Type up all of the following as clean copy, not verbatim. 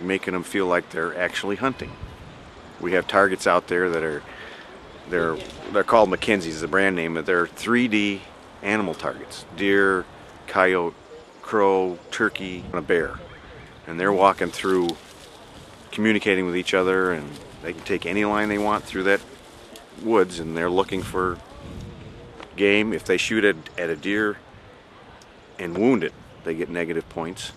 making them feel like they're actually hunting. We have targets out there that are they're called Mackenzie's, the brand name, but they're 3D animal targets: deer, coyote, crow, turkey, and a bear. And they're walking through, communicating with each other, and they can take any line they want through that woods, and they're looking for game. If they shoot at a deer and wound it, they get negative points.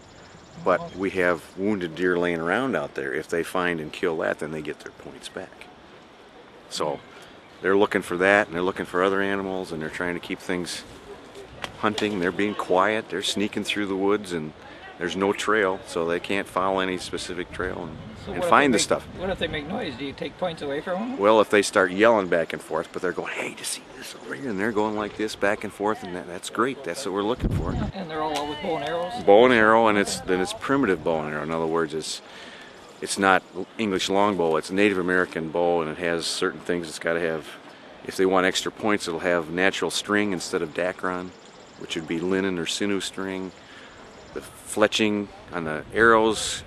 But we have wounded deer laying around out there. If they find and kill that, then they get their points back. So they're looking for that, and they're looking for other animals, and they're trying to keep things hunting. They're being quiet. They're sneaking through the woods, and there's no trail, so they can't follow any specific trail and find the stuff. What if they make noise? Do you take points away from them? Well, if they start yelling back and forth, but they're going, hey, do you see this over here? And they're going like this back and forth, and that's great. That's what we're looking for. And they're all with bow and arrows? Bow and arrow, and it's primitive bow and arrow. In other words, it's not English longbow. It's Native American bow, and it has certain things it's got to have. If they want extra points, it'll have natural string instead of dacron, which would be linen or sinew string. The fletching on the arrows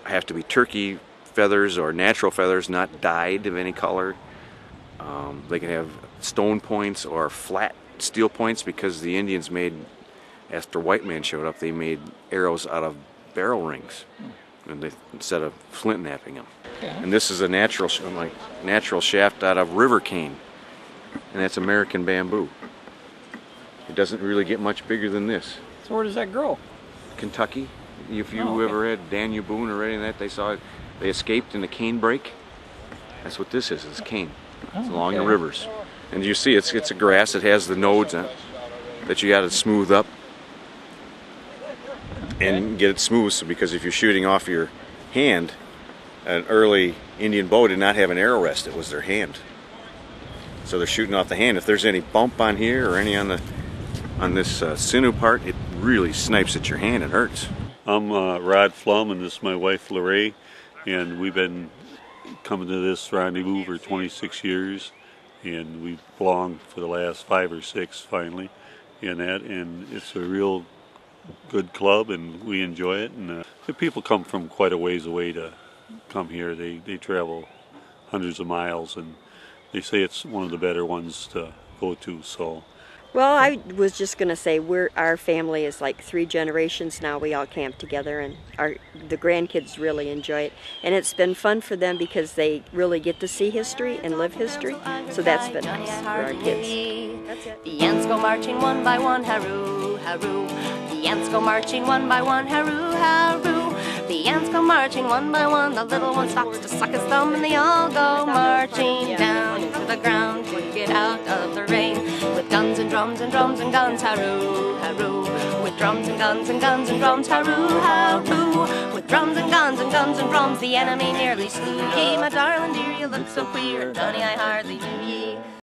have to be turkey feathers or natural feathers, not dyed of any color. They can have stone points or flat steel points, because the Indians made, after white man showed up, they made arrows out of barrel rings, and instead of flint knapping them. Okay. And this is a natural shaft out of river cane, and that's American bamboo. It doesn't really get much bigger than this. So where does that grow? Kentucky. If you ever had Daniel Boone or any of that, they escaped in a cane break. That's what this is. It's cane. It's along the rivers. And you see it's a grass. It has the nodes on it that you got to smooth up and get it smooth. So because if you're shooting off your hand, an early Indian bow did not have an arrow rest. It was their hand. So they're shooting off the hand. If there's any bump on here or any on this sinew part, it really snipes at your hand and hurts. I'm Rod Flum, and this is my wife Lorraine, and we've been coming to this rendezvous for 26 years, and we've belonged for the last 5 or 6 finally in that, and it's a real good club, and we enjoy it. And the people come from quite a ways away to come here. They travel hundreds of miles, and they say it's one of the better ones to go to. So. Well, I was just going to say our family is like 3 generations now. We all camp together, and the grandkids really enjoy it. And it's been fun for them because they really get to see history and live history. So that's been nice for our kids. That's it. The ants go marching one by one, haroo, haroo. The ants go marching one by one, haroo, haroo. The ants go marching one by one. The little one stops to suck his thumb, and they all go marching down to the ground to get out of the rain. With guns and drums and drums and guns, haroo, haroo. With drums and guns and guns and drums, haroo, haroo. With drums and guns and guns and drums, the enemy nearly slew ye. My darling dear, you look so queer, honey, I hardly knew ye.